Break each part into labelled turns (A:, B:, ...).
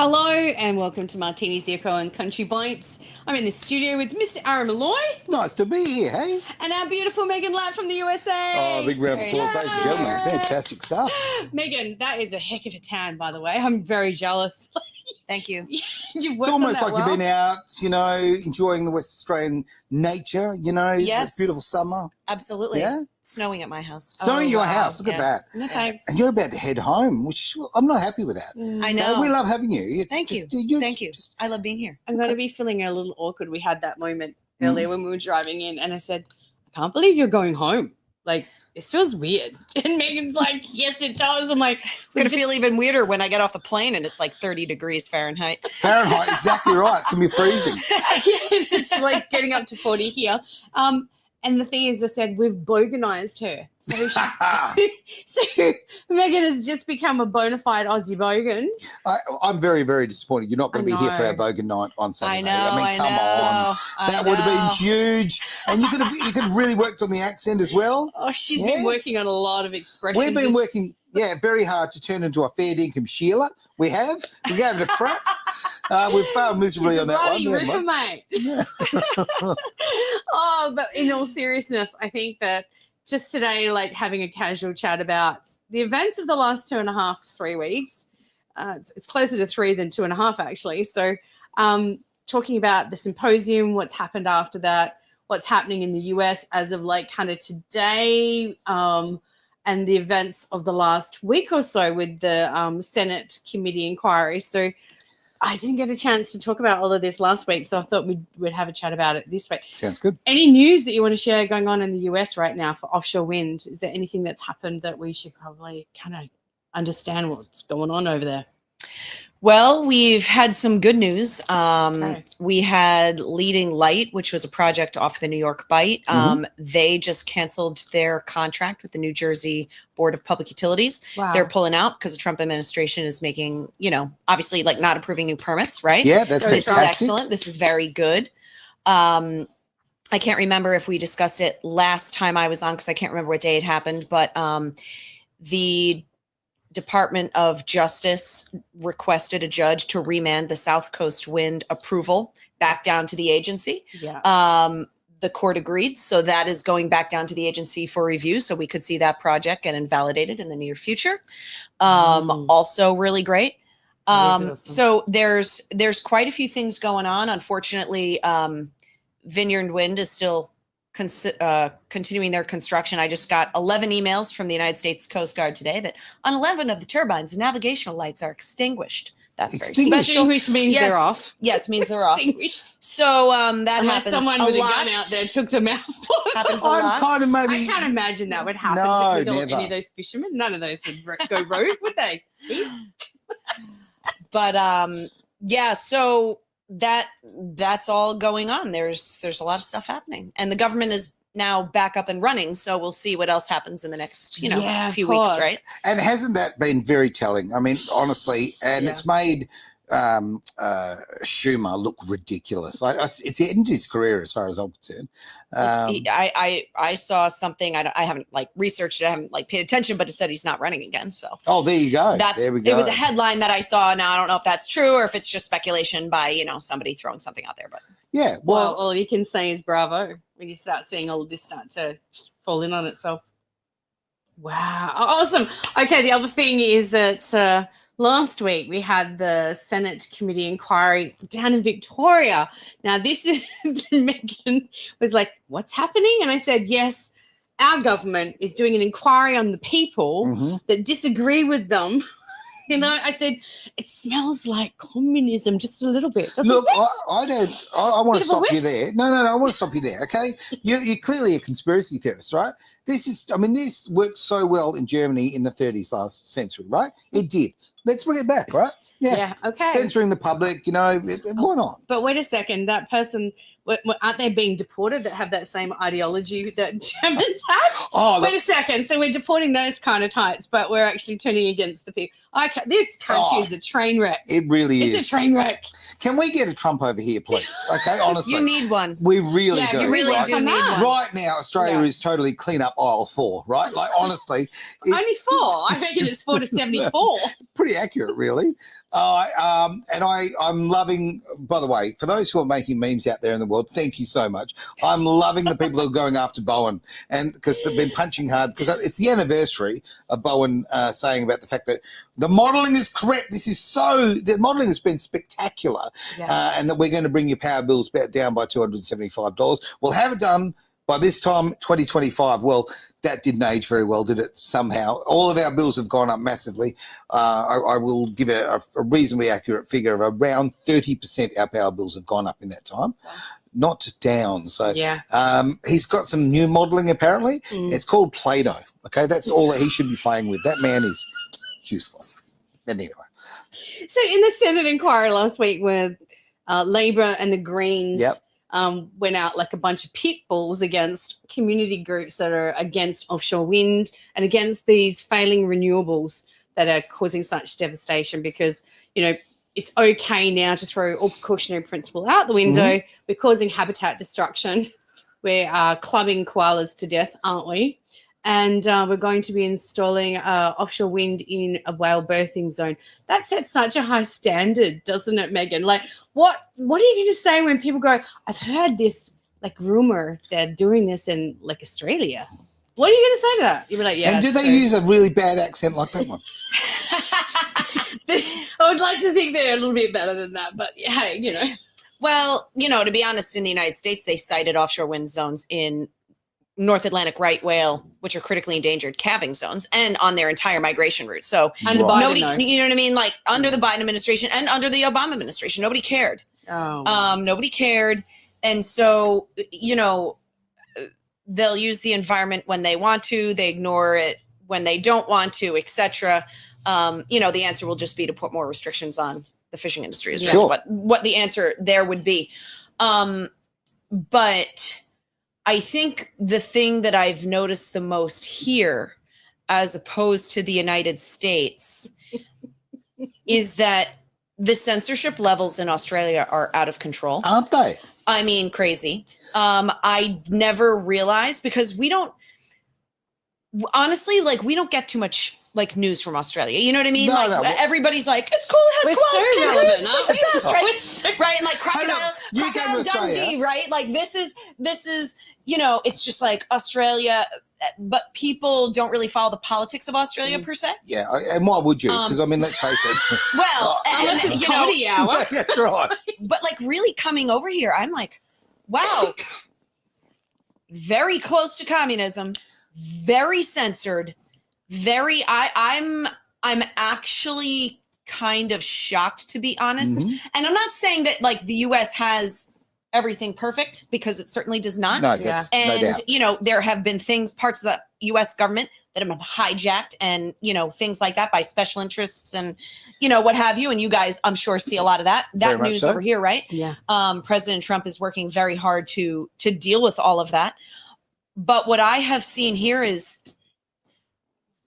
A: Hello and welcome to Martini Zirco and Country Bites. I'm in the studio with Mr. Aaron Malloy.
B: Nice to be here, hey?
A: And our beautiful Meghan Lapp from the USA.
B: Oh, big round of applause, ladies and gentlemen. Fantastic stuff.
A: Meghan, that is a heck of a tan, by the way. I'm very jealous.
C: Thank you.
A: You've
B: It's
A: worked
B: almost
A: on that
B: like you've been out, enjoying the West Australian nature,
C: Yes.
B: the beautiful summer.
C: Absolutely.
B: Yeah?
C: It's snowing at my house.
B: Snowing at your house, look at that.
A: No thanks.
B: And you're about to head home, which I'm not happy with that.
C: I know.
B: We love having you. It's
C: Thank
B: just,
C: you. Thank you. I love being here.
A: I'm going to be feeling a little awkward. We had that moment earlier when we were driving in and I said, I can't believe you're going home. Like, this feels weird. And Megan's like, yes, it does. I'm like,
C: It's going to feel even weirder when I get off the plane and it's like 30 degrees Fahrenheit.
B: Fahrenheit, exactly right. It's going to be freezing.
A: It's like getting up to 40 here. And the thing is, I said, we've boganized her. So Megan has just become a bona fide Aussie bogan.
B: I'm very, very disappointed. You're not going to be here for our Bogan night on Saturday.
C: I know.
B: Come on. That would have been huge. And you could have really worked on the accent as well.
A: Oh, she's been working on a lot of expressions.
B: We've been working, very hard to turn into a fair dinkum Sheila. We have. We gave it a crack. We've failed miserably on that one.
A: Ripper, mate. Oh, but in all seriousness, I think that just today, like having a casual chat about the events of the last 2.5, 3 weeks. It's closer to 3 than 2.5, actually. So talking about the symposium, what's happened after that, what's happening in the US as of like kind of today, and the events of the last week or so with the Senate committee inquiry. So I didn't get a chance to talk about all of this last week, so I thought we'd have a chat about it this week.
B: Sounds good.
A: Any news that you want to share going on in the US right now for offshore wind? Is there anything that's happened that we should probably kind of understand what's going on over there?
C: Well, we've had some good news. We had Leading Light, which was a project off the New York Bight. They just canceled their contract with the New Jersey Board of Public Utilities.
A: Wow.
C: They're pulling out because the Trump administration is making, obviously like not approving new permits, right?
B: Yeah, that's
C: This
B: fantastic.
C: is excellent. This is very good. I can't remember if we discussed it last time I was on because I can't remember what day it happened, but the Department of Justice requested a judge to remand the South Coast Wind approval back down to the agency.
A: Yeah.
C: The court agreed. So that is going back down to the agency for review. So we could see that project get invalidated in the near future. Also really great.
A: Awesome.
C: So there's quite a few things going on. Unfortunately, Vineyard Wind is still continuing their construction. I just got 11 emails from the United States Coast Guard today that on 11 of the turbines, the navigational lights are extinguished. That's very special.
A: Extinguished means they're off.
C: Yes, means they're off.
A: Extinguished.
C: So that
A: Unless
C: happens
A: someone
C: a
A: with
C: lot.
A: a gun out there took them out.
C: Happens a lot.
A: I can't imagine that would happen to
B: never.
A: any of those fishermen. None of those would go rogue, would they?
C: But so that's all going on. There's a lot of stuff happening, and the government is now back up and running. So we'll see what else happens in the next few weeks, right?
B: And hasn't that been very telling? I mean, honestly, and it's made Schumer look ridiculous. Like it's ended his career as far as I'm concerned.
C: I saw something. I haven't researched it. I haven't paid attention, but it said he's not running again. So
B: there you go. There we go.
C: It was a headline that I saw. Now I don't know if that's true or if it's just speculation by somebody throwing something out there. But
B: yeah,
A: well, all you can say is bravo when you start seeing all of this start to fall in on itself. Wow, awesome. Okay, the other thing is that last week we had the Senate committee inquiry down in Victoria. Now this is Megan was like, "What's happening?" And I said, "Yes, our government is doing an inquiry on the people that disagree with them." I said, it smells like communism just a little bit.
B: Look, I want to stop you there. No, I want to stop you there, okay? You're clearly a conspiracy theorist, right? This worked so well in Germany in the 30s last century, right? It did. Let's bring it back, right?
A: Yeah, okay.
B: Censoring the public, why not?
A: But wait a second. That person aren't they being deported that have that same ideology that Germans have?
B: Oh,
A: Wait a second. So we're deporting those kind of types, but we're actually turning against the people. This country is a train wreck.
B: It really is.
A: It's a train wreck.
B: Can we get a Trump over here, please? Okay, honestly.
C: You need one.
B: We really do.
C: You really
B: right?
C: do need one.
B: Right now, Australia is totally clean up aisle 4, right? Like, honestly.
A: Only 4. I reckon it's 4 to 74.
B: Pretty accurate, really. I'm loving, by the way, for those who are making memes out there in the world, thank you so much. I'm loving the people who are going after Bowen, and because they've been punching hard, because it's the anniversary of Bowen saying about the fact that the modelling is correct. The modelling has been spectacular, and that we're going to bring your power bills down by $275. We'll have it done by this time, 2025. Well, that didn't age very well, did it? Somehow, all of our bills have gone up massively. I will give a reasonably accurate figure of around 30%. Our power bills have gone up in that time, not down. So, he's got some new modelling apparently. It's called Play-Doh. Okay, that's all that he should be playing with. That man is useless. And anyway,
A: so in the Senate inquiry last week, with Labor and the Greens. Went out like a bunch of pit bulls against community groups that are against offshore wind and against these failing renewables that are causing such devastation, because, it's okay now to throw all precautionary principle out the window. We're causing habitat destruction. We're clubbing koalas to death, aren't we? And we're going to be installing offshore wind in a whale birthing zone. That sets such a high standard, doesn't it, Megan? Like, what are you going to say when people go, I've heard this, like, rumor they're doing this in, like, Australia? What are you going to say to that? You'll be like, yeah.
B: And do they use a really bad accent like that one?
A: I would like to think they're a little bit better than that, but hey,
C: Well, to be honest, in the United States, they cited offshore wind zones in North Atlantic right whale, which are critically endangered calving zones, and on their entire migration route. So nobody, you know what I mean? Like, under the Biden administration and under the Obama administration, nobody cared. Nobody cared. And so, they'll use the environment when they want to, they ignore it when they don't want to, etc. The answer will just be to put more restrictions on the fishing industry is what the answer there would be. But I think the thing that I've noticed the most here, as opposed to the United States, is that the censorship levels in Australia are out of control.
B: Aren't they?
C: I mean, crazy. I never realized, because we don't, honestly, like, we don't get too much, like, news from Australia. You know what I mean? Everybody's like, it's cool, it has koalas,
A: relevant,
C: right? And like Crocodile Dundee, right? Like, this is, it's just like Australia, but people don't really follow the politics of Australia per se.
B: Yeah, and why would you? Because let's face it.
C: Well,
A: unless it's comedy hour.
B: That's right.
C: But like, really coming over here, I'm like, wow, very close to communism, very censored, very. I'm actually kind of shocked, to be honest. And I'm not saying that, like, the U.S. has everything perfect, because it certainly does not.
B: No, that's no doubt.
C: There have been parts of the U.S. government that have been hijacked, and things like that by special interests and what have you. And you guys, I'm sure, see a lot of that news over here, right?
A: Yeah.
C: President Trump is working very hard to deal with all of that. But what I have seen here is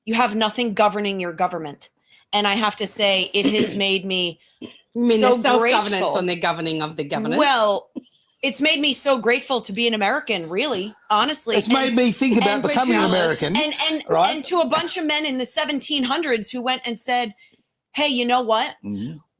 C: you have nothing governing your government, and I have to say, it has made me so
A: self-governance
C: grateful.
A: on the governing of the governance.
C: Well, it's made me so grateful to be an American, really, honestly.
B: It's made me think about becoming an American.
C: And to a bunch of men in the 1700s who went and said, hey, you know what?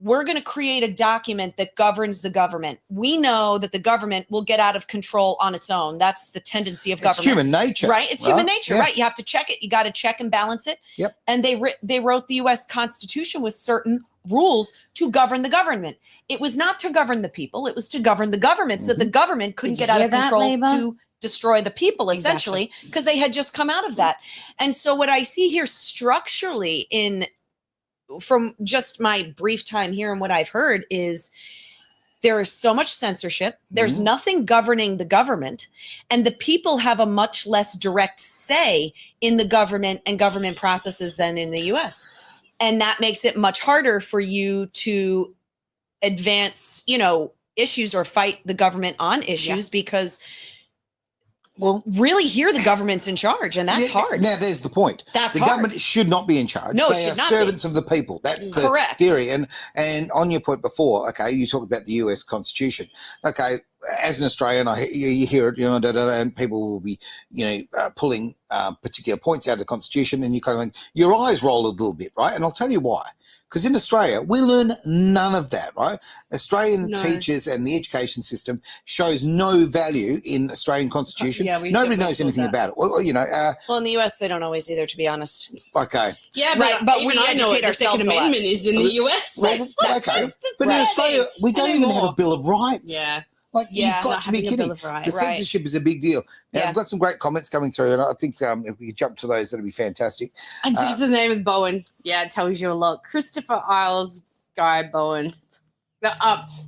C: We're going to create a document that governs the government. We know that the government will get out of control on its own. That's the tendency of government.
B: It's human nature.
C: Right? It's human nature, right? You have to check it. You got to check and balance it.
B: Yep.
C: And they wrote the U.S. Constitution with certain rules to govern the government. It was not to govern the people. It was to govern the government, so the government couldn't get out of control to destroy the people, essentially, because they had just come out of that. And so what I see here structurally from just my brief time here and what I've heard is there is so much censorship. There's nothing governing the government, and the people have a much less direct say in the government and government processes than in the US. And that makes it much harder for you to advance, issues or fight the government on issues because
B: well,
C: really here the government's in charge, and that's hard.
B: Now there's the point.
C: That's
B: the
C: hard.
B: government should not be in charge.
C: No, it
B: they
C: should
B: are
C: not
B: servants
C: be.
B: of the people. That's the
C: Correct.
B: theory. And on your point before, okay, you talked about the US Constitution. Okay, as an Australian, you hear it, and people will be, pulling particular points out of the Constitution, and you kind of think your eyes roll a little bit, right? And I'll tell you why. Because in Australia, we learn none of that, right? Australian teachers and the education system shows no value in Australian Constitution. Nobody knows anything about it. Well,
C: well, in the US, they don't always either, to be honest.
B: Okay.
A: Yeah,
C: but
A: even
C: we
A: I know
C: educate
A: the Second
C: ourselves a lot.
A: Amendment is in the US.
B: Well,
A: That's
B: okay.
A: just
B: But in Australia, we don't even have a Bill of Rights.
A: Yeah.
B: Like, you've got
A: not
B: to be
A: having a
B: kidding.
A: Bill of Rights.
B: The censorship is a big deal. Now,
C: Yeah.
B: I've got some great comments coming through, and I think if we could jump to those, that'd be fantastic.
A: And just the name of Bowen. Yeah, it tells you a lot. Christopher Isles Guy Bowen.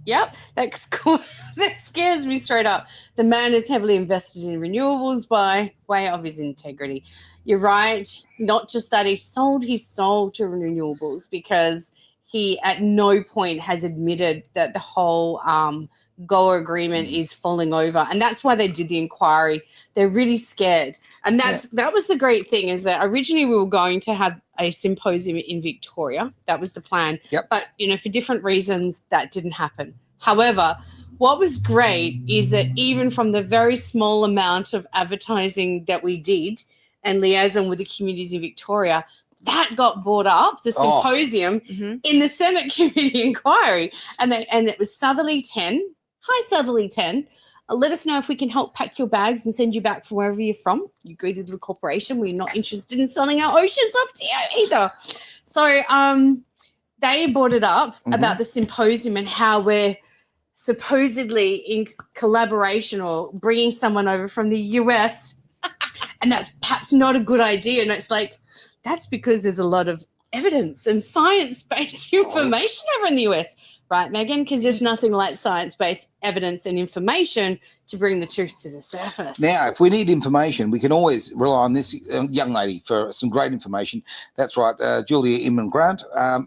A: Yep, that's cool. That scares me straight up. The man is heavily invested in renewables by way of his integrity. You're right. Not just that, he sold his soul to renewables because he at no point has admitted that the whole GOA agreement is falling over. And that's why they did the inquiry. They're really scared. And that was the great thing, is that originally we were going to have a symposium in Victoria. That was the plan.
B: Yep.
A: But, for different reasons, that didn't happen. However, what was great is that even from the very small amount of advertising that we did and liaison with the communities in Victoria, that got brought up, the symposium, in the Senate committee inquiry. And it was Southerly 10. Hi, Southerly 10. Let us know if we can help pack your bags and send you back from wherever you're from. You greeted the corporation. We're not interested in selling our oceans off to you either. So they brought it up about the symposium and how we're supposedly in collaboration or bringing someone over from the US. And that's perhaps not a good idea. And it's like, that's because there's a lot of evidence and science-based information over in the US. Right, Megan? Because there's nothing like science-based evidence and information to bring the truth to the surface.
B: Now, if we need information, we can always rely on this young lady for some great information. That's right, Julia Inman Grant,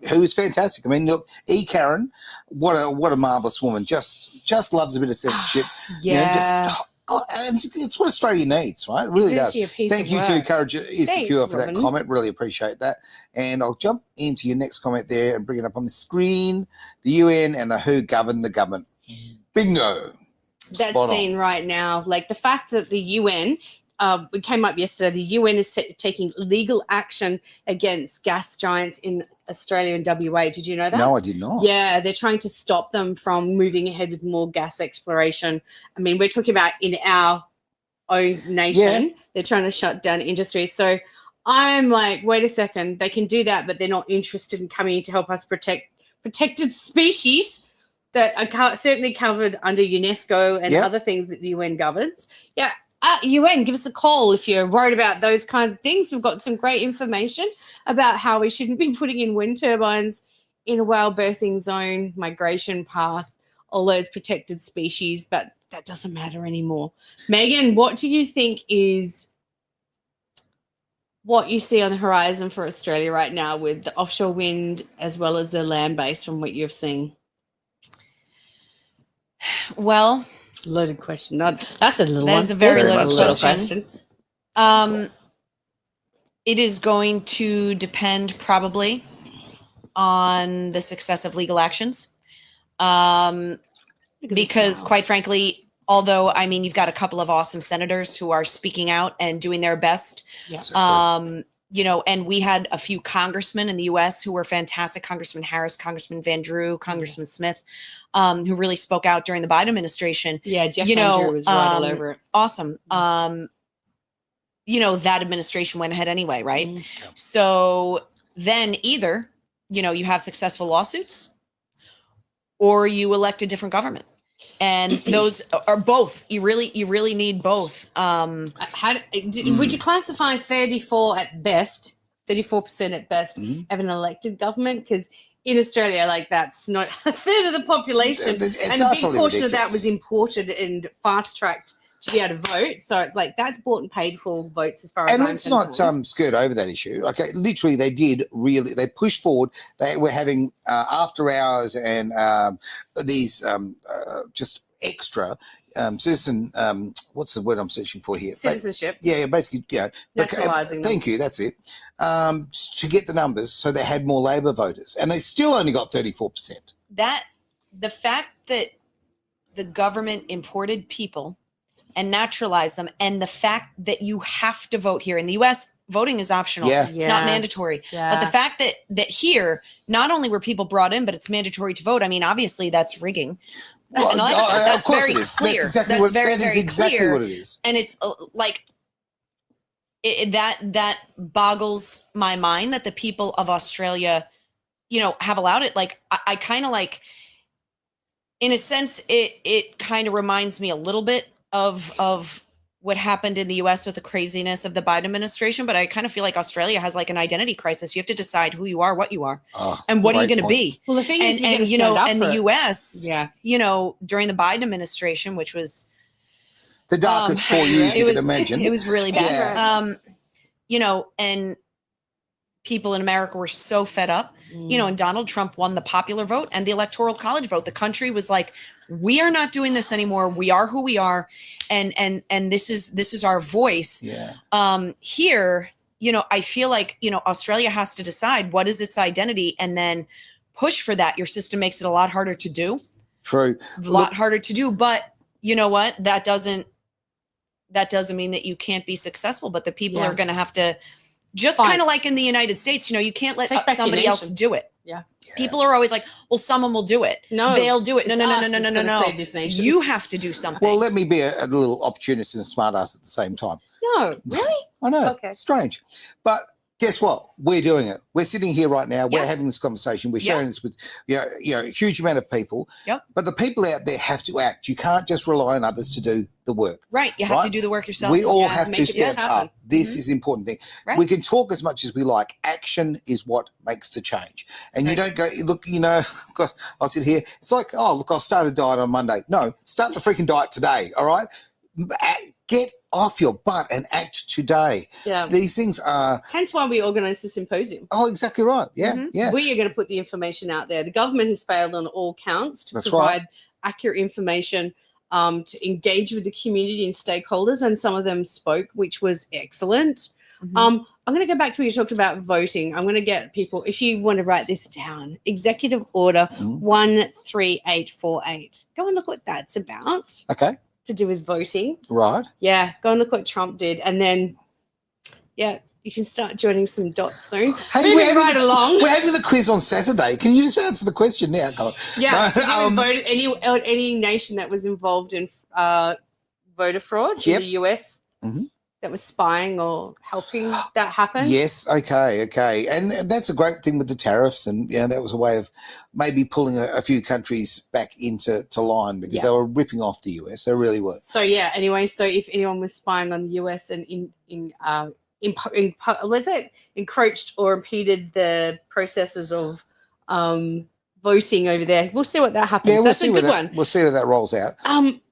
B: who is fantastic. I mean, look, Karen, what a marvellous woman. Just loves a bit of censorship. And it's what Australia needs, right? It really does. Thank you to Courage is the Cure for that comment. Really appreciate that. And I'll jump into your next comment there and bring it up on the screen. The UN and the WHO govern the government. Bingo.
A: That's seen right now. Like the fact that the UN, it came up yesterday, the UN is taking legal action against gas giants in Australia and WA. Did you know that?
B: No, I did not.
A: Yeah, they're trying to stop them from moving ahead with more gas exploration. I mean, we're talking about in our own nation. Yeah. They're trying to shut down industries. So I'm like, wait a second, they can do that, but they're not interested in coming in to help us protect protected species that are certainly covered under UNESCO and other things that the UN governs. Yeah. UN, give us a call if you're worried about those kinds of things. We've got some great information about how we shouldn't be putting in wind turbines in a whale birthing zone, migration path, all those protected species, but that doesn't matter anymore. Megan, what do you think is what you see on the horizon for Australia right now with the offshore wind as well as the land base from what you've seen?
C: Well,
A: loaded question. That's a little one.
C: That is a very loaded
A: question.
C: It is going to depend probably on the success of legal actions. Because quite frankly, although, I mean, you've got a couple of awesome senators who are speaking out and doing their best. Yeah. You know, and we had a few congressmen in the U.S. who were fantastic. Congressman Harris, Congressman Van Drew, Congressman Smith, who really spoke out during the Biden administration.
A: Yeah, Jeff Van Drew was right all over it.
C: Awesome. You know, that administration went ahead anyway, right? Mm-hmm. So then either, you know, you have successful lawsuits or you elect a different government. And those are both. You really need both.
A: Would you classify 34% at best of an elected government? Because in Australia, like, that's not a third of the population, and a big portion of that was imported and fast-tracked to be able to vote. So it's like that's bought and paid for votes as far as
B: And
A: I'm
B: let's
A: concerned.
B: not skirt over that issue. Okay, literally, they pushed forward. They were having after hours and these just extra citizen. What's the word I'm searching for here?
A: Citizenship.
B: Basically,
A: Nationalising them.
B: Thank you. That's it. To get the numbers, so they had more Labor voters, and they still only got 34%.
C: The fact that the government imported people and naturalized them, and the fact that you have to vote here in the U.S., voting is optional.
B: Yeah.
C: It's not mandatory.
A: Yeah.
C: But the fact that here, not only were people brought in, but it's mandatory to vote. I mean, obviously that's rigging.
B: Well,
C: an election. That's
B: of course
C: very
B: it is.
C: clear.
B: That's exactly
C: That's
B: what
C: very,
B: that is
C: very
B: exactly
C: clear.
B: what it is.
C: And it's that boggles my mind that the people of Australia, have allowed it. Like I kind of like, in a sense, it kind of reminds me a little bit of what happened in the US with the craziness of the Biden administration. But I kind of feel like Australia has like an identity crisis. You have to decide who you are, what you are, and what are you going to be.
A: Well, the thing is,
C: and the US, during the Biden administration, which was
B: the darkest 4 years you could imagine.
C: It was really bad.
B: Yeah.
C: And people in America were so fed up, and Donald Trump won the popular vote and the electoral college vote. The country was like, we are not doing this anymore. We are who we are. And this is our voice.
B: Yeah.
C: Here, I feel like, Australia has to decide what is its identity and then push for that. Your system makes it a lot harder to do.
B: True.
C: A lot harder to do. But you know what? That doesn't mean that you can't be successful, but the people are going to have to just kind of like in the United States, you can't let somebody else do it.
A: Yeah.
C: People are always like, well, someone will do it.
A: No,
C: they'll do it. No.
A: Save this nation.
C: You have to do something.
B: Well, let me be a little opportunist and smartass at the same time.
A: No, really?
B: I know.
A: Okay.
B: Strange. But guess what? We're doing it. We're sitting here right now. We're
C: Yeah.
B: having this conversation. We're
C: Yeah.
B: sharing this with a huge amount of people.
C: Yep.
B: But the people out there have to act. You can't just rely on others to do the work.
C: Right. You have
B: Right?
C: to do the work yourself.
B: We all
A: Yeah,
B: have to
A: make it
B: step
A: happen.
B: up. This is the important thing.
C: Right.
B: We can talk as much as we like. Action is what makes the change. And you don't go, look, God, I'll sit here. It's like, oh, look, I'll start a diet on Monday. No, start the freaking diet today, all right? Get off your butt and act today.
A: Yeah.
B: These things are...
A: Hence why we organised the symposium.
B: Oh, exactly right. Yeah,
C: Mhm.
B: yeah.
A: We are going to put the information out there. The government has failed on all counts to
B: That's
A: provide
B: right.
A: accurate information, to engage with the community and stakeholders, and some of them spoke, which was excellent.
C: Mhm.
A: I'm going to go back to what you talked about voting. I'm going to get people, if you want to write this down, Executive Order 13848. Go and look what that's about,
B: Okay,
A: to do with voting.
B: right.
A: Yeah, go and look what Trump did. And then, you can start joining some dots soon.
B: Hey,
A: Moving right along.
B: We're having the quiz on Saturday. Can you just answer the question now, Colin?
A: Yeah,
B: No,
A: to do with any nation that was involved in voter fraud in
B: Yep.
A: the US
B: Mhm.
A: that was spying or helping that happen.
B: Yes, okay. And that's a great thing with the tariffs. And, that was a way of maybe pulling a few countries back into line because they were ripping off the US. They really were.
A: So, anyway, so if anyone was spying on the US and encroached or impeded the processes of voting over there, we'll see what that happens.
B: Yeah,
A: That's a good one.
B: We'll see where that rolls out.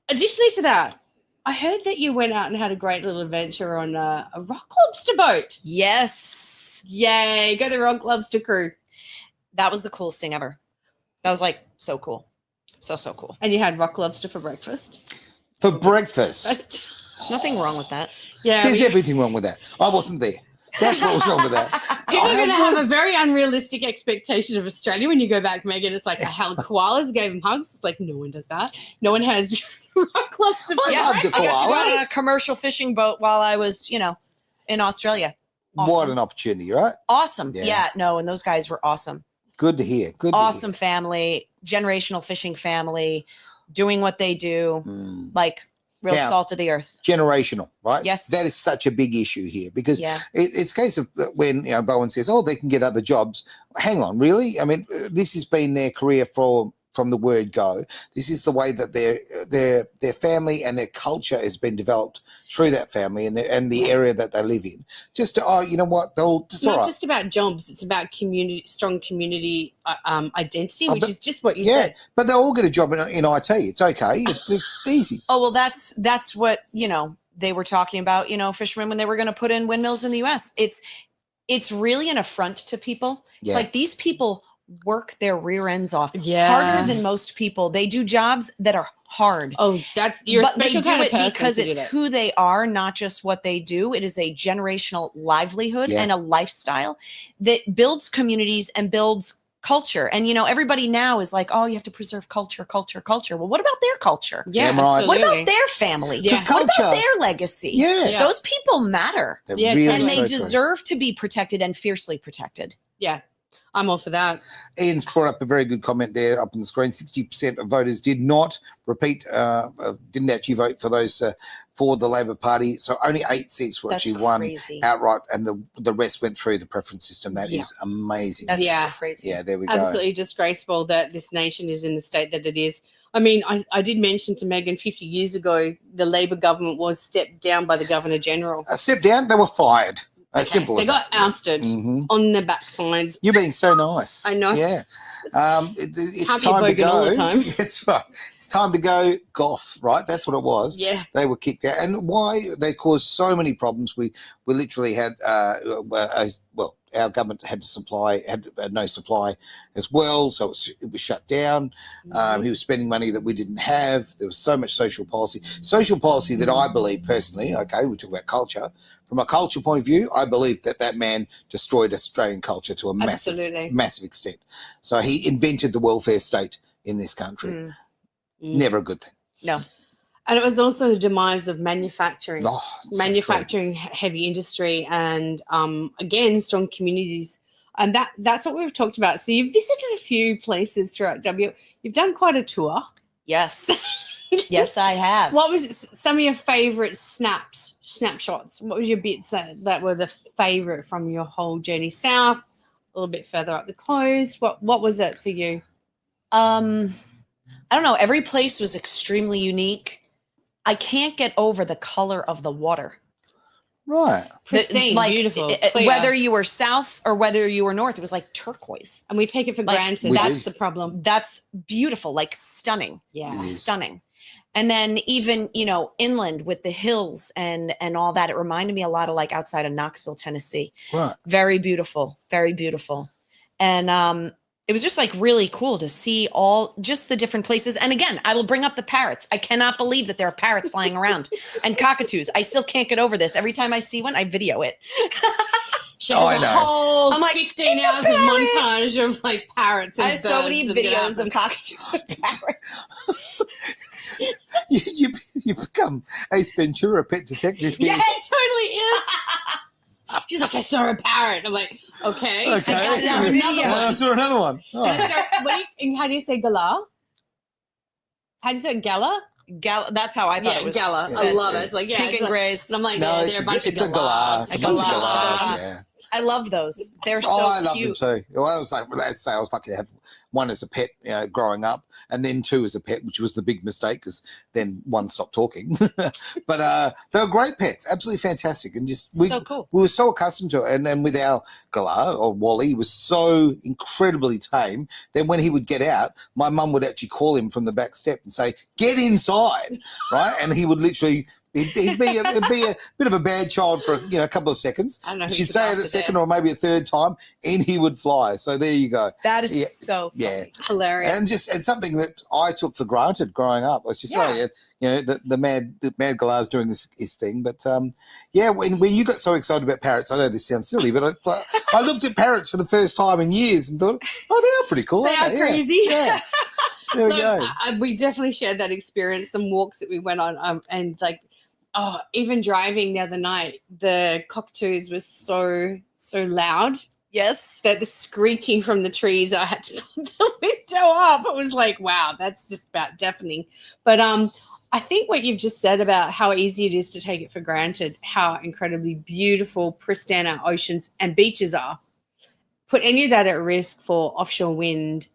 A: Additionally to that, I heard that you went out and had a great little adventure on a rock lobster boat.
C: Yes.
A: Yay, go the rock lobster crew.
C: That was the coolest thing ever. That was like so cool. So cool.
A: And you had rock lobster for breakfast.
B: For breakfast.
C: There's nothing wrong with that.
B: There's everything wrong with that. I wasn't there. That's what was wrong with that.
A: People are going to have a very unrealistic expectation of Australia when you go back, Megan. It's like I held koalas, gave them hugs. It's like no one does that. No one has rock lobster for
B: I
C: Yeah,
B: loved a
C: I got to go
B: koala.
C: on a commercial fishing boat while I was, in Australia.
B: What
C: Awesome.
B: an opportunity, right?
C: Awesome.
B: Yeah.
C: Yeah, no, and those guys were awesome.
B: Good to hear. Good to
C: Awesome family, generational fishing family, doing what they do,
B: hear.
C: like real
B: Now-
C: salt of the earth.
B: Generational, right?
C: Yes.
B: That is such a big issue here because
C: Yeah.
B: it's a case of when Bowen says, oh, they can get other jobs. Hang on, really? I mean, this has been their career for from the word go. This is the way that their family and their culture has been developed through that family and the area that they live in. Just to, you know what, they'll just
A: not just about jobs, it's about strong community identity, which is just what you said.
B: But they'll all get a job in IT. It's okay. It's just easy.
C: Oh, well, that's what, they were talking about, fishermen, when they were going to put in windmills in the US. It's really an affront to people. It's like these people work their rear ends off harder than most people. They do jobs that are hard.
A: Oh, you're a special
C: they do
A: kind of
C: it
A: person
C: because
A: to do
C: it's
A: that.
C: who they are, not just what they do. It is a generational livelihood and a lifestyle that builds communities and builds culture. And everybody now is like, oh, you have to preserve culture. Well, what about their culture?
A: Yeah,
B: right.
C: What about their family?
A: Yeah.
C: What about their legacy?
B: Yeah.
C: Those people matter.
B: Really
C: And they
B: so
C: deserve to be protected and fiercely protected.
A: Yeah, I'm all for that.
B: Ian's brought up a very good comment there up on the screen. 60% of voters did not didn't actually vote for those for the Labor Party. So only 8 seats were actually won outright, and the rest went through the preference system. That is amazing.
C: That's crazy.
B: Yeah, there we go.
A: Absolutely disgraceful that this nation is in the state that it is. I mean, I did mention to Meghan 50 years ago, the Labor government was stepped down by the Governor General.
B: Stepped down? They were fired. Simple as
A: that. They got ousted on their backsides.
B: You're being so nice.
A: I know.
B: Yeah. It's
A: Happy
B: time to go.
A: all the time.
B: That's right. It's time to go golf, right? That's what it was.
A: Yeah.
B: They were kicked out. And why they caused so many problems. We literally had, our government had no supply as well. So it was shut down. He was spending money that we didn't have. There was so much social policy that I believe personally, okay, we talk about culture. From a culture point of view, I believe that man destroyed Australian culture to a massive extent. So he invented the welfare state in this country. Never a good thing.
C: No.
A: And it was also the demise of manufacturing,
B: so
A: heavy industry, and again, strong communities. And that's what we've talked about. So you've visited a few places throughout You've done quite a tour.
C: Yes. Yes, I have.
A: What was some of your favorite snapshots? What was your bits that were the favorite from your whole journey south, a little bit further up the coast? What was it for you?
C: I don't know. Every place was extremely unique. I can't get over the color of the water.
B: Right.
A: Pristine, beautiful, clear.
C: Whether you were south or whether you were north, it was like turquoise.
A: And we take it for granted. That's the problem.
C: That's beautiful, like stunning.
A: Yeah.
C: Stunning. And then even, inland with the hills and all that, it reminded me a lot of like outside of Knoxville, Tennessee.
B: Right.
C: Very beautiful, very beautiful. And it was just like really cool to see just the different places. And again, I will bring up the parrots. I cannot believe that there are parrots flying around and cockatoos. I still can't get over this. Every time I see one, I video it.
A: She has a whole
C: like,
A: 15 hours of montage of like parrots and
C: I have so many videos of cockatoos and parrots.
B: You become Ace Ventura, pet detective.
C: Yeah, it totally is.
A: She's like, I saw a parrot. I'm like, okay. I
B: saw another one. Oh.
A: How do you say gala? How do you say gala?
C: Gala. That's how I thought it was.
A: Gala.
C: Yeah.
A: I love it. It's like,
C: pink and grays.
A: And I'm like,
B: no,
A: they're a bunch of
B: galas.
A: It's
B: a bunch of galas. Yeah.
C: I love those. They're so
B: I love
C: cute.
B: them too. Well, I was lucky to have one as a pet growing up, and then 2 as a pet, which was the big mistake because then 1 stopped talking. But they were great pets, absolutely fantastic, and
C: so cool.
B: We were so accustomed to it, and with our Galah or Wally, he was so incredibly tame. Then when he would get out, my mum would actually call him from the back step and say, "Get inside," right? And he would literally. He'd be a bit of a bad child for a couple of seconds.
A: I don't know.
B: She'd say it a second or maybe a third time, and he would fly. So there you go.
C: That is so funny. Hilarious.
B: And something that I took for granted growing up. I was just the mad Galar's doing his thing. But when you got so excited about parrots, I know this sounds silly, but I looked at parrots for the first time in years and thought, oh, they are pretty cool.
A: They are crazy.
B: Yeah. There we go.
A: We definitely shared that experience. Some walks that we went on, and like. Oh, even driving the other night, the cockatoos were so loud.
C: Yes.
A: That the screeching from the trees, I had to put the window up. It was like, wow, that's just about deafening. But I think what you've just said about how easy it is to take it for granted, how incredibly beautiful, pristine our oceans and beaches are. Put any of that at risk for offshore wind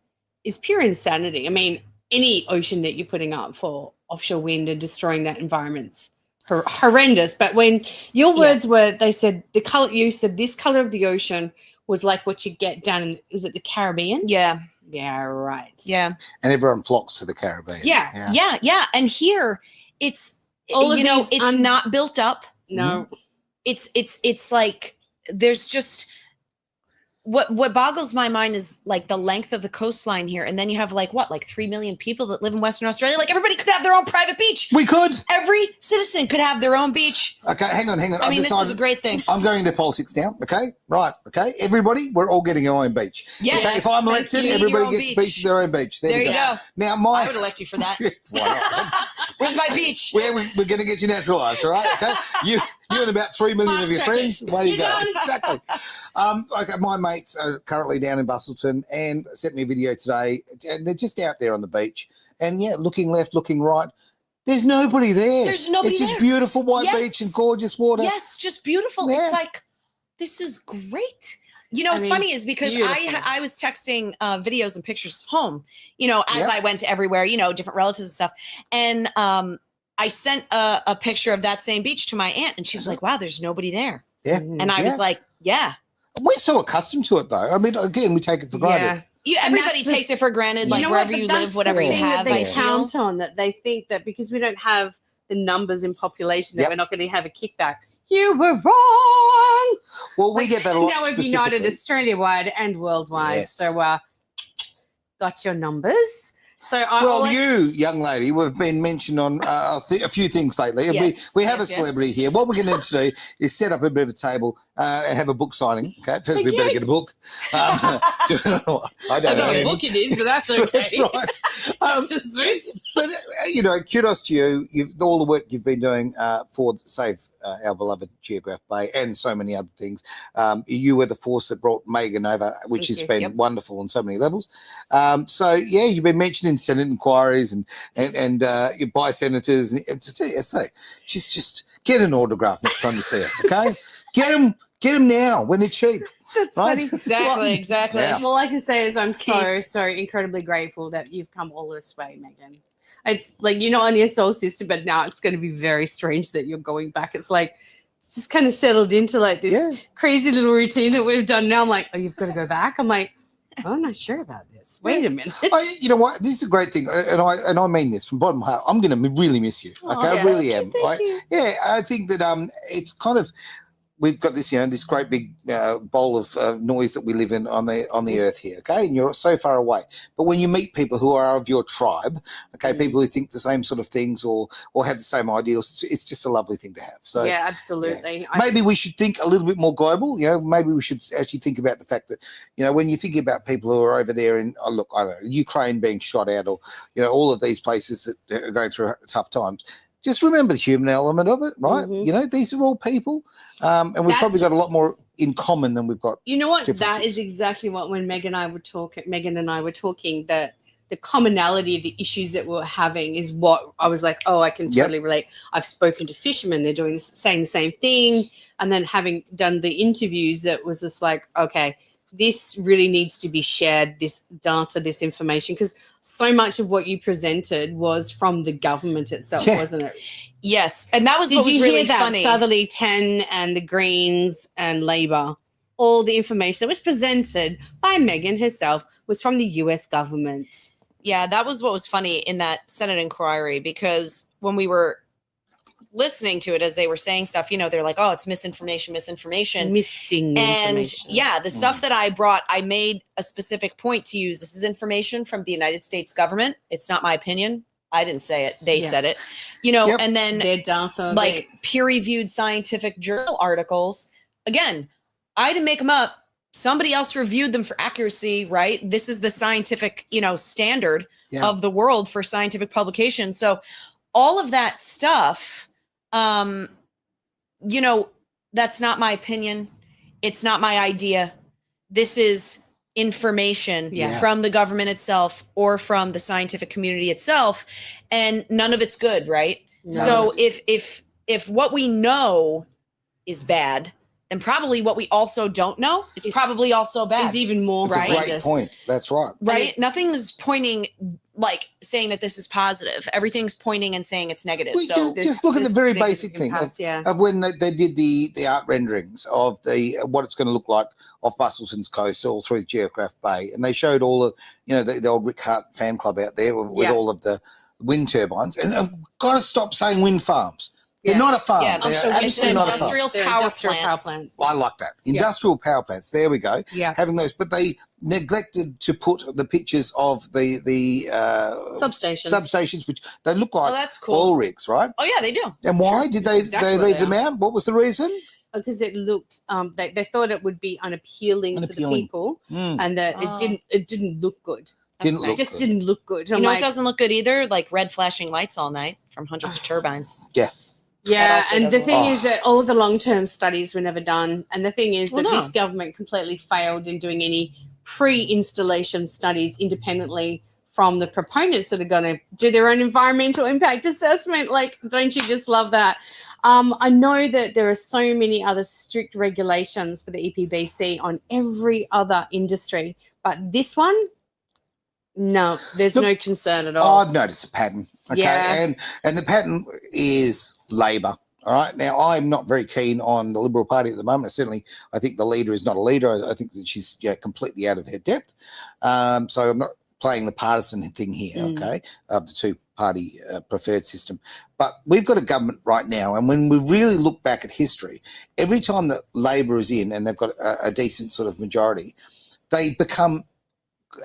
A: is pure insanity. I mean, any ocean that you're putting up for offshore wind and destroying that environment's horrendous. But when your words were, they said the color, you said this color of the ocean was like what you get down in, is it the Caribbean?
C: Yeah.
A: Yeah, right.
C: Yeah.
B: And everyone flocks to the Caribbean.
C: Yeah. And here it's,
A: all of
C: it's not built up.
A: No.
C: It's like there's just what boggles my mind is like the length of the coastline here, and then you have like 3 million people that live in Western Australia. Like everybody could have their own private beach.
B: We could.
C: Every citizen could have their own beach.
B: Okay, hang on.
C: I mean, this is a great thing.
B: I'm going into politics now. Okay, right. Okay, everybody, we're all getting our own beach.
C: Yeah.
B: Okay? If I'm elected, everybody gets their own beach. There
C: you go.
B: Now,
C: I would elect you for that. Where's my beach?
B: We're going to get you naturalised, all right? Okay, you and about 3 million of your friends. Way you go. Exactly. Okay, my mates are currently down in Bustleton and sent me a video today, and they're just out there on the beach, and looking left, looking right. There's nobody there.
C: There's nobody
B: It's
C: there.
B: just beautiful white beach and gorgeous water.
C: Yes, just beautiful.
B: Yeah.
C: It's like, this is great. What's funny is because I was texting videos and pictures home, as I went everywhere, different relatives and stuff. And I sent a picture of that same beach to my aunt, and she was like, wow, there's nobody there.
B: Yeah.
C: And I was like, yeah.
B: We're so accustomed to it, though. I mean, again, we take it for granted.
C: Everybody takes it for granted, like wherever you live, whatever you have.
A: That they count on, that they think that because we don't have the numbers in population that we're not going to have a kickback. You were wrong.
B: Well, we get that a lot.
A: Now we've united Australia-wide and worldwide.
B: Yes.
A: So got your numbers. So
B: you, young lady, we've been mentioned on a few things lately.
C: Yes,
B: we have a celebrity here. What we're going to do is set up a bit of a table and have a book signing. Okay, first we better get a book. I don't know
A: what book it is, but that's okay.
B: That's right. But kudos to you. All the work you've been doing for Save Our Beloved Geograph Bay and so many other things. You were the force that brought Meghan over, which has been wonderful on so many levels. You've been mentioned in Senate inquiries and by senators. And to tell you, she's just get an autograph next time you see her. Okay, get them now when they're cheap.
A: That's
B: right?
A: funny.
C: Exactly.
B: Yeah.
A: Well, like I say is I'm so incredibly grateful that you've come all this way, Meghan. It's like you're not on your soul sister, but now it's going to be very strange that you're going back. It's like it's just kind of settled into like this crazy little routine that we've done now. I'm like, oh, you've got to go back. I'm like, I'm not sure about this. Wait a minute.
B: You know what? This is a great thing, and I mean this from bottom of my heart. I'm going to really miss you. Okay, I really am.
A: Thank you.
B: I think that it's kind of we've got this, this great big bowl of noise that we live in on the earth here. Okay, and you're so far away. But when you meet people who are of your tribe, okay, people who think the same sort of things or have the same ideals, it's just a lovely thing to have. So
A: yeah, absolutely.
B: Yeah. Maybe we should think a little bit more global. Maybe we should actually think about the fact that when you're thinking about people who are over there in I don't know, Ukraine being shot at, or all of these places that are going through tough times. Just remember the human element of it, right?
A: Mm-hmm.
B: These are all people, and we've probably got a lot more in common than we've got.
A: You know what? That is exactly what when Meghan and I were talking, that the commonality of the issues that we're having is what I was like, oh, I can totally relate. I've spoken to fishermen; they're saying the same thing, and then having done the interviews, that was just like, okay, this really needs to be shared, this data, this information, because so much of what you presented was from the government itself, wasn't it?
C: Yes, and that was what was really funny.
A: Southerly 10 and the Greens and Labor, all the information that was presented by Meghan herself was from the US government.
C: Yeah, that was what was funny in that Senate inquiry, because when we were listening to it as they were saying stuff, they're like, oh, it's misinformation.
A: Missing
C: information. And the stuff that I brought, I made a specific point to use. This is information from the United States government. It's not my opinion. I didn't say it. They said it, and then
A: their data,
C: peer-reviewed scientific journal articles. Again, I didn't make them up. Somebody else reviewed them for accuracy, right? This is the scientific, standard of the world for scientific publication. So all of that stuff, that's not my opinion. It's not my idea. This is information from the government itself or from the scientific community itself, and none of it's good, right? So if what we know is bad, And probably what we also don't know is probably also bad.
A: Is even more
B: That's a great
A: horrendous.
B: point. That's right.
C: Right? Nothing's pointing like saying that this is positive. Everything's pointing and saying it's negative.
B: Well,
C: So
B: just look at the
A: There's
B: very
A: negative
B: basic thing
A: impacts, yeah.
B: of when they did the art renderings of the what it's going to look like off Busselton's coast all through Geograph Bay, and they showed all of the old Rick Hart fan club out there with all of the wind turbines, and I've got to stop saying wind farms. They're not a farm.
C: Yeah,
B: They're
C: it's an
B: absolutely not a farm.
C: industrial
A: They're
C: power
A: industrial
C: plant.
A: power plant.
B: I like that. Industrial power plants. There we go.
A: Yeah.
B: Having those, but they neglected to put the pictures of the substations, which they look like
C: that's cool.
B: oil rigs, right?
C: Oh yeah, they do.
B: And why
A: Sure.
B: did
A: That's
B: they
A: exactly what
B: leave
A: they
B: them
A: are.
B: out? What was the reason?
A: Because it looked, they thought it would be unappealing to the people, and that it didn't look good.
B: Didn't look
A: It just
B: good.
A: didn't look good.
C: You know, it doesn't look good either. Like red flashing lights all night from hundreds of turbines.
B: Yeah.
A: Yeah,
C: also
A: and the
C: doesn't
A: thing
B: look-
A: is that all of the long-term studies were never done, and the thing is
C: Well,
A: that
C: no.
A: this government completely failed in doing any pre-installation studies independently from the proponents that are going to do their own environmental impact assessment. Like, don't you just love that? I know that there are so many other strict regulations for the EPBC on every other industry, but this one, no, there's
B: Look,
A: no concern at all.
B: I've noticed a pattern. Okay.
A: Yeah.
B: And the pattern is Labor. All right. Now, I'm not very keen on the Liberal Party at the moment. Certainly, I think the leader is not a leader. I think that she's completely out of her depth. So I'm not playing the partisan thing here, okay, of the two-party preferred system. But we've got a government right now, and when we really look back at history, every time that Labor is in and they've got a decent sort of majority, they become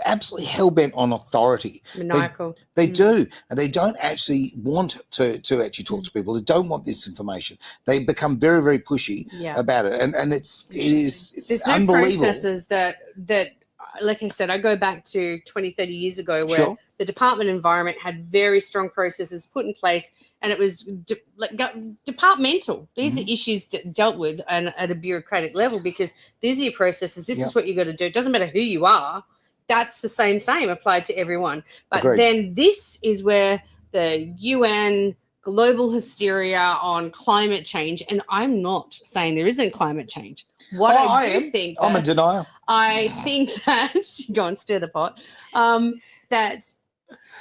B: absolutely hell-bent on authority.
A: Maniacal.
B: They do, and they don't actually want to actually talk to people. They don't want this information. They become very, very pushy about it, and it's
A: There's no
B: unbelievable.
A: processes that like I said, I go back to 20, 30 years ago where
B: Sure.
A: the Department of Environment had very strong processes put in place, and it was departmental. These are issues dealt with at a bureaucratic level, because these are your processes. This is what you got to do. It doesn't matter who you are. That's the same applied to everyone. But
B: Agreed.
A: then this is where the UN global hysteria on climate change, and I'm not saying there isn't climate change. What I do think,
B: I'm in denial.
A: I think that go and stir the pot. That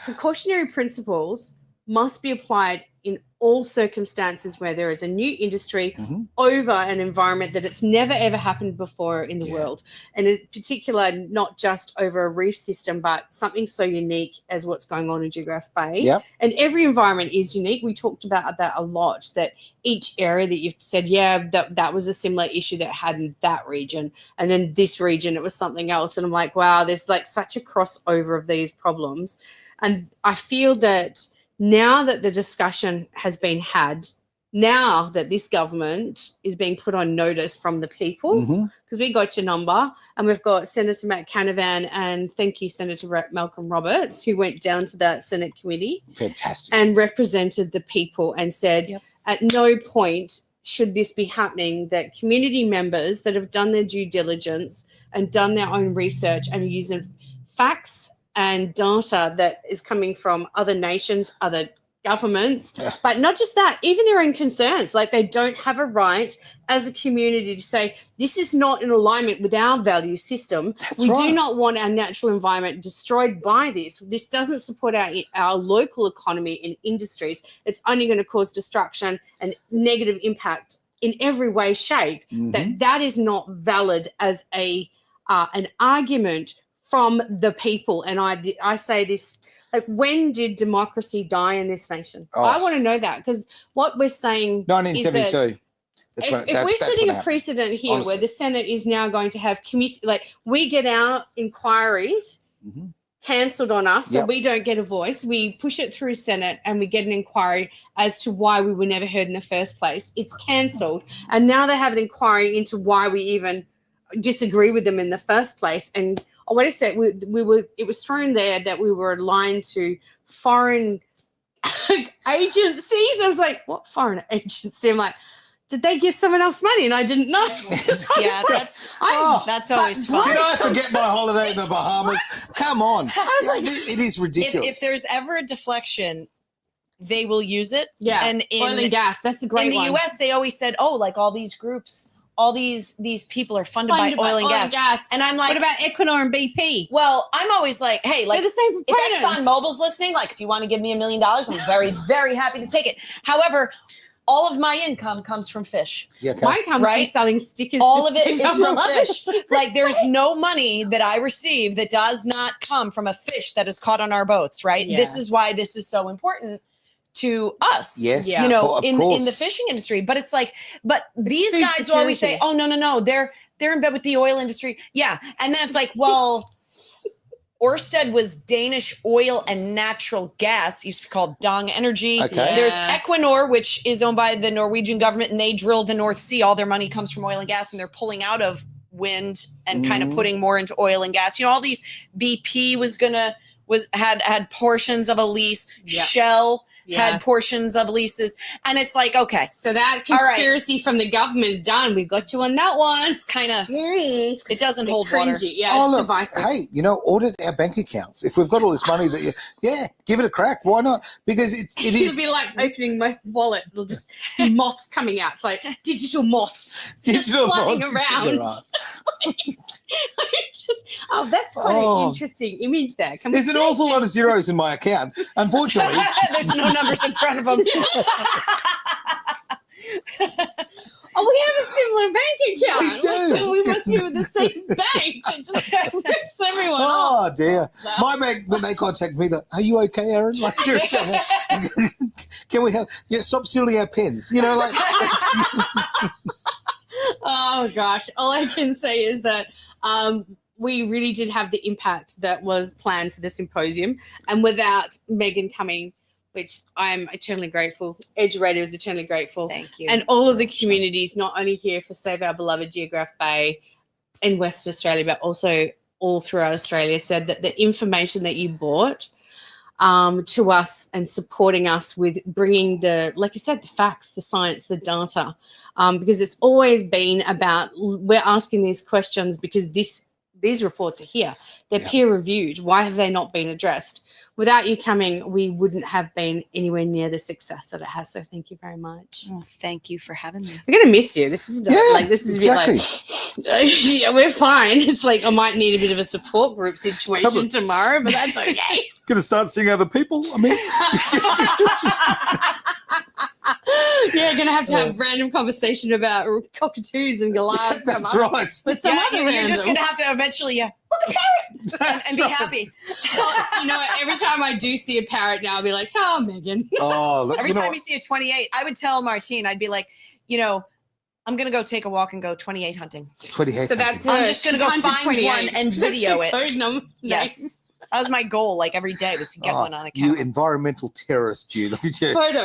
A: precautionary principles must be applied in all circumstances where there is a new industry over an environment that it's never ever happened before in the world, and in particular not just over a reef system, but something so unique as what's going on in Geograph Bay.
B: Yep.
A: And every environment is unique. We talked about that a lot, that each area that you've said, that was a similar issue that had in that region, and then this region it was something else. And I'm like, wow, there's like such a crossover of these problems. And I feel that now that the discussion has been had, now that this government is being put on notice from the people, because we got your number, and we've got Senator Matt Canavan and thank you, Senator Malcolm Roberts, who went down to that Senate committee.
B: Fantastic.
A: And represented the people and said, at no point should this be happening, that community members that have done their due diligence and done their own research and are using facts and data that is coming from other nations, other governments, but not just that, even their own concerns. Like, they don't have a right as a community to say, this is not in alignment with our value system. We do not want our natural environment destroyed by this. This doesn't support our local economy and industries. It's only going to cause destruction and negative impact in every way, shape. That is not valid as an argument from the people. And I say this, like, when did democracy die in this nation? I want to know that, because what we're saying
B: 1972.
A: is that if we're setting a precedent here where the Senate is now going to have committee, like, we get our inquiries cancelled on us, so we don't get a voice. We push it through Senate and we get an inquiry as to why we were never heard in the first place. It's cancelled, and now they have an inquiry into why we even disagree with them in the first place. And what I said, it was thrown there that we were aligned to foreign agencies. I was like, what foreign agency? I'm like, did they give someone else money and I didn't know?
C: Yeah, that's always fun.
B: Did I forget my holiday in the Bahamas? Come on. It is ridiculous.
C: If there's ever a deflection, they will use it.
A: Yeah,
C: and
A: oil and gas, that's a great one.
C: In the US, they always said, like, all these groups all these people are funded by oil and gas. And I'm like,
A: what about Equinor and BP?
C: Well, I'm always like, hey, like
A: they're the same
C: if
A: proponents.
C: ExxonMobil's listening, like if you want to give me $1 million, I'm very, very happy to take it. However, all of my income comes from fish.
B: Yeah, okay.
A: Mine comes from selling stickers.
C: All of it is from fish. Like there's no money that I receive that does not come from a fish that is caught on our boats, right?
A: Yeah.
C: This is why this is so important to us.
B: Yes,
C: you know, in the fishing industry. But it's like, but these guys will always say, oh, no, they're in bed with the oil industry. Yeah. And then it's like, well, Ørsted was Danish oil and natural gas, used to be called Dong Energy.
B: Okay.
C: There's Equinor, which is owned by the Norwegian government, and they drill the North Sea. All their money comes from oil and gas, and they're pulling out of wind and kind of putting more into oil and gas. You know, all these BP had portions of a lease. Yep. Shell had portions of leases, and it's like, okay,
A: so that conspiracy from the government done. We got you on that one.
C: It's kind of it doesn't hold
A: cringy.
C: Water.
A: Yeah, it's divisive.
B: Hey, you know, audit our bank accounts. If we've got all this money that give it a crack. Why not? Because it is.
A: It'll be like opening my wallet. It'll just be moths coming out. It's like digital moths,
B: digital
A: flying
B: moths
A: around. That's quite an interesting image there.
B: There's an awful lot of zeros in my account. Unfortunately,
C: there's no numbers in front of them.
A: Oh, we have a similar bank account.
B: We do.
A: We must be with the same bank. It just rips everyone
B: off. Oh, dear.
A: No.
B: My bank, when they contact me, are you okay, Aaron? Like, seriously, can we have, stop stealing our pens? You know, like.
A: Oh, gosh. All I can say is that we really did have the impact that was planned for the symposium. And without Meghan coming, which I'm eternally grateful, Edge Radio is eternally grateful.
C: Thank you.
A: And all of the communities, not only here for Save Our Beloved Geograph Bay in West Australia, but also all throughout Australia, said that the information that you brought to us and supporting us with bringing like you said, the facts, the science, the data, because it's always been about, we're asking these questions because these reports are here. They're peer-reviewed. Why have they not been addressed? Without you coming, we wouldn't have been anywhere near the success that it has. So thank you very much.
C: Oh, thank you for having me.
A: We're gonna miss you. This is
B: exactly.
A: A bit like, we're fine. It's like I might need a bit of a support group situation tomorrow, but that's okay.
B: Gonna start seeing other people. I mean,
A: gonna have to have random conversation about cockatoos and goliaths.
B: That's right.
A: With some other
C: you're just gonna have to eventually look a parrot and be happy.
A: Well, you know what? Every time I do see a parrot now, I'll be like, oh, Meghan.
B: Oh, look,
C: every time you see a 28, I would tell Martine, I'd be like, I'm gonna go take a walk and go 28 hunting.
B: 28.
A: So that's
C: I'm just gonna go find one and video it. Yes. That was my goal, like every day, was to get one on a camera.
B: You environmental terrorist, you. Look at you.
A: Photo.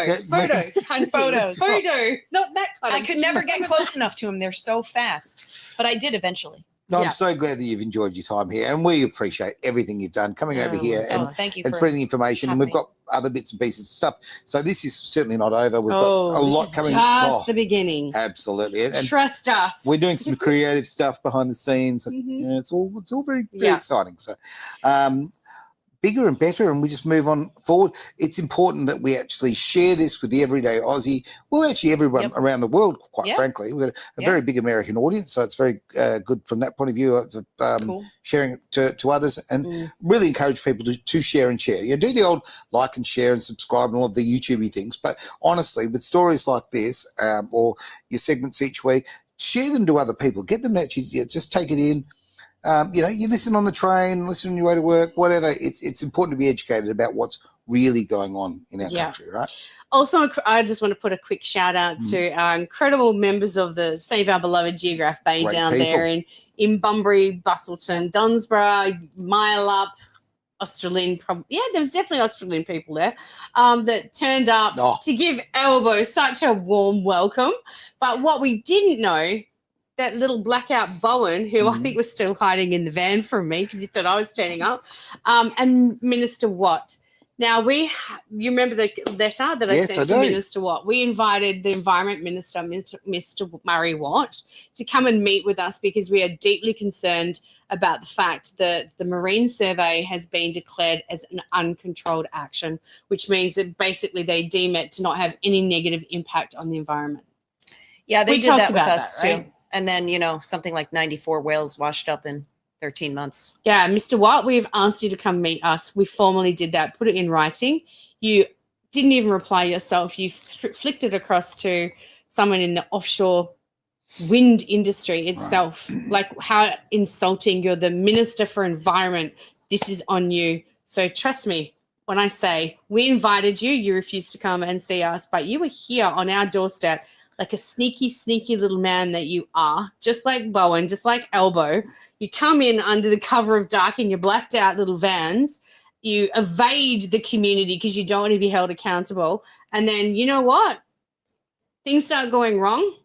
A: Not that kind
C: I could never get close enough to them. They're so fast. But I did eventually.
B: No, I'm so glad that you've enjoyed your time here, and we appreciate everything you've done coming over here and
C: thank you
B: and spreading the information. And we've got other bits and pieces of stuff. So this is certainly not over. We've got a lot coming.
A: Just the beginning.
B: Absolutely. And
A: trust us.
B: We're doing some creative stuff behind the scenes. It's all very exciting. So bigger and better, and we just move on forward. It's important that we actually share this with the everyday Aussie, well, actually everyone around the world, quite frankly. We've got a very big American audience, so it's very good from that point of view of sharing it to others, and really encourage people to share and share. Do the old like and share and subscribe and all of the YouTubey things, but honestly, with stories like this or your segments each week, share them to other people. Get them to actually just take it in. You listen on the train, listen on your way to work, whatever. It's important to be educated about what's really going on in our country, right?
A: Also, I just want to put a quick shout out to our incredible members of the Save Our Beloved Geograph Bay there in Bunbury, Bustleton, Dunsborough, Meghan Australian, there was definitely Australian people there that turned up to give Elbow such a warm welcome. But what we didn't know, that little blackout Bowen, who I think was still hiding in the van from me because he thought I was turning up, and Minister Watt. Now, you remember the letter that I sent to Minister Watt? We invited the Environment Minister, Mr. Murray Watt, to come and meet with us because we are deeply concerned about the fact that the Marine Survey has been declared as an uncontrolled action, which means that basically they deem it to not have any negative impact on the environment.
C: Yeah, they did that with us too. And then, something like 94 whales washed up in 13 months.
A: Yeah, Mr. Watt, we've asked you to come meet us. We formally did that, put it in writing. You didn't even reply yourself. You flicked it across to someone in the offshore wind industry itself.
B: Right.
A: Like, how insulting. You're the Minister for Environment. This is on you. So trust me when I say we invited you, you refused to come and see us, but you were here on our doorstep like a sneaky, sneaky little man that you are, just like Bowen, just like Elbow. You come in under the cover of dark in your blacked out little vans. You evade the community because you don't want to be held accountable. And then, you know what? Things start going wrong.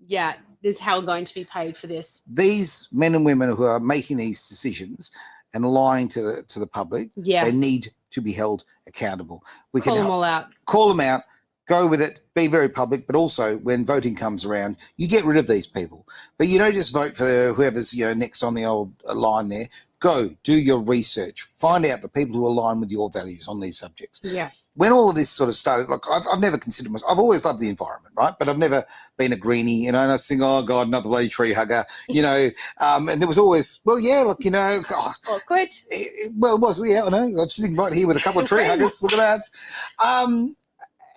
A: Yeah, there's hell going to be paid for this.
B: These men and women who are making these decisions and lying to the public, they need to be held accountable. We
A: call them all out.
B: Call them out. Go with it. Be very public. But also, when voting comes around, you get rid of these people. But you don't just vote for whoever's next on the old line there. Go do your research. Find out the people who align with your values on these subjects.
A: Yeah.
B: When all of this sort of started, look, I've never considered myself. I've always loved the environment, right? But I've never been a greenie, and I was thinking, oh God, another bloody tree hugger, And there was always, well, yeah, look,
A: awkward.
B: Well, it was, yeah, I know. I'm sitting right here with a couple of tree huggers. Look at that.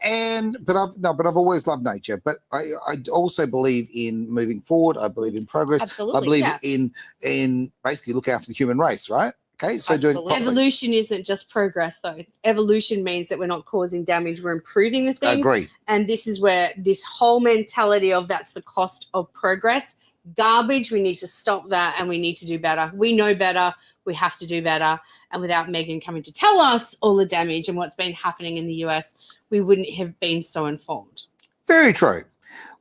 B: But I've always loved nature. But I also believe in moving forward. I believe in progress.
C: Absolutely.
B: I believe in basically look after the human race, right? Okay, so doing
A: evolution isn't just progress, though. Evolution means that we're not causing damage; we're improving the things.
B: Agree.
A: And this is where this whole mentality of that's the cost of progress, garbage. We need to stop that, and we need to do better. We know better. We have to do better. And without Meghan coming to tell us all the damage and what's been happening in the US, we wouldn't have been so informed.
B: Very true.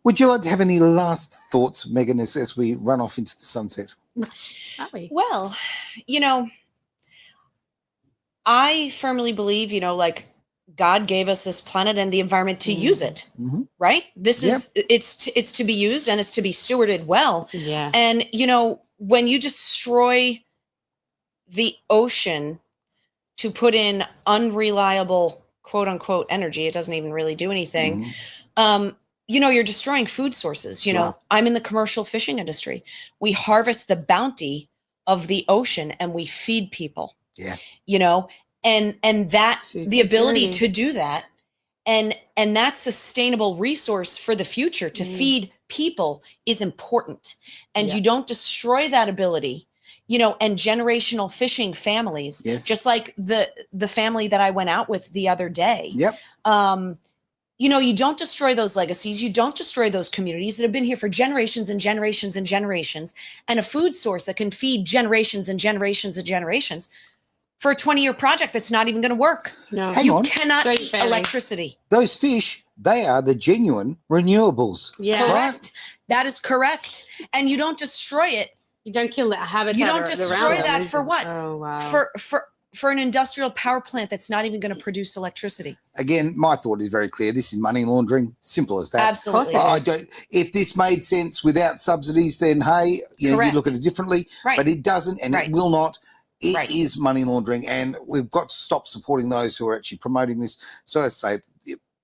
B: Would you like to have any last thoughts, Meghan, as we run off into the sunset?
C: Well, I firmly believe, God gave us this planet and the environment to use it, right? This is, it's to be used and it's to be stewarded well.
A: Yeah.
C: And, when you destroy the ocean to put in unreliable, quote unquote, energy, it doesn't even really do anything. You're destroying food sources. I'm in the commercial fishing industry. We harvest the bounty of the ocean and we feed people.
B: Yeah.
C: And that
A: food
C: the ability
A: security.
C: to do that and that sustainable resource for the future to feed people is important. And you don't destroy that ability, and generational fishing families, just like the family that I went out with the other day.
B: Yep.
C: You don't destroy those legacies. You don't destroy those communities that have been here for generations and generations and generations, and a food source that can feed generations and generations and generations for a 20-year project that's not even going to work.
A: No.
B: Hang on.
C: You cannot eat electricity.
B: Those fish, they are the genuine renewables.
A: Yeah.
C: Correct.
B: Right?
C: That is correct. And you don't destroy it.
A: You don't kill that habitat.
C: You don't destroy
A: around
C: that
A: them.
C: for what?
A: Oh, wow.
C: For an industrial power plant that's not even going to produce electricity.
B: Again, my thought is very clear. This is money laundering. Simple as that.
C: Absolutely.
B: I don't. If this made sense without subsidies, then hey, you look at it differently.
C: Right.
B: But it doesn't, and it will not. It is money laundering, and we've got to stop supporting those who are actually promoting this. So I say,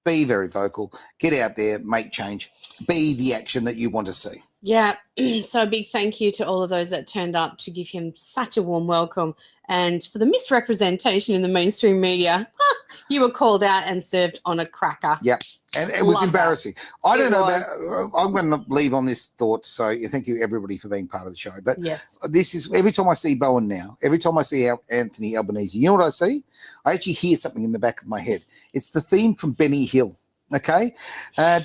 B: be very vocal. Get out there, make change. Be the action that you want to see.
A: Yeah, so a big thank you to all of those that turned up to give him such a warm welcome. And for the misrepresentation in the mainstream media, you were called out and served on a cracker.
B: Yep, and it was embarrassing. I don't know about, I'm going to leave on this thought, so thank you everybody for being part of the show. But this is, every time I see Bowen now, every time I see Anthony Albanese, you know what I see? I actually hear something in the back of my head. It's the theme from Benny Hill. Okay, they're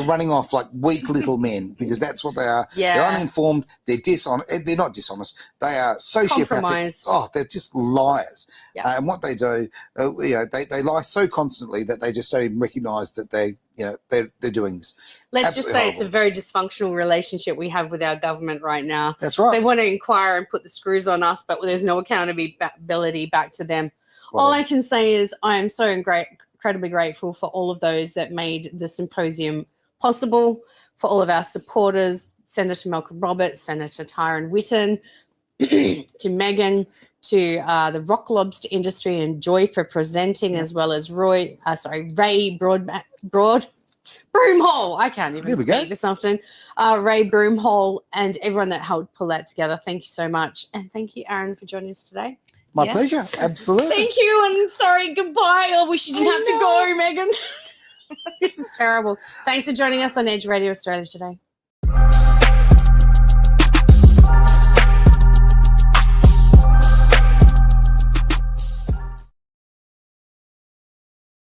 B: running off like weak little men because that's what they are.
A: Yeah.
B: They're uninformed. They're dishonest. They're not dishonest. They are sociopathic.
A: Compromised.
B: Oh, they're just liars.
A: Yeah.
B: And what they do, they lie so constantly that they just don't even recognise that they're doing this.
A: Let's
B: Absolutely
A: just say
B: horrible.
A: It's a very dysfunctional relationship we have with our government right now.
B: That's right.
A: They want to inquire and put the screws on us, but there's no accountability back to them. All I can say is I am so incredibly grateful for all of those that made the symposium possible, for all of our supporters, Senator Malcolm Roberts, Senator Tyron Whitten, to Meghan, to the rock lobster industry and Joy for presenting, as well as Ray Broomhall. I can't even
B: There we go.
A: speak this afternoon. Ray Broomhall and everyone that helped pull that together. Thank you so much. And thank you, Aaron, for joining us today.
B: My
C: Yes.
B: pleasure. Absolutely.
A: Thank you. And sorry, goodbye. I wish you didn't have to go, Megan. This is terrible. Thanks for joining us on Edge Radio Australia today.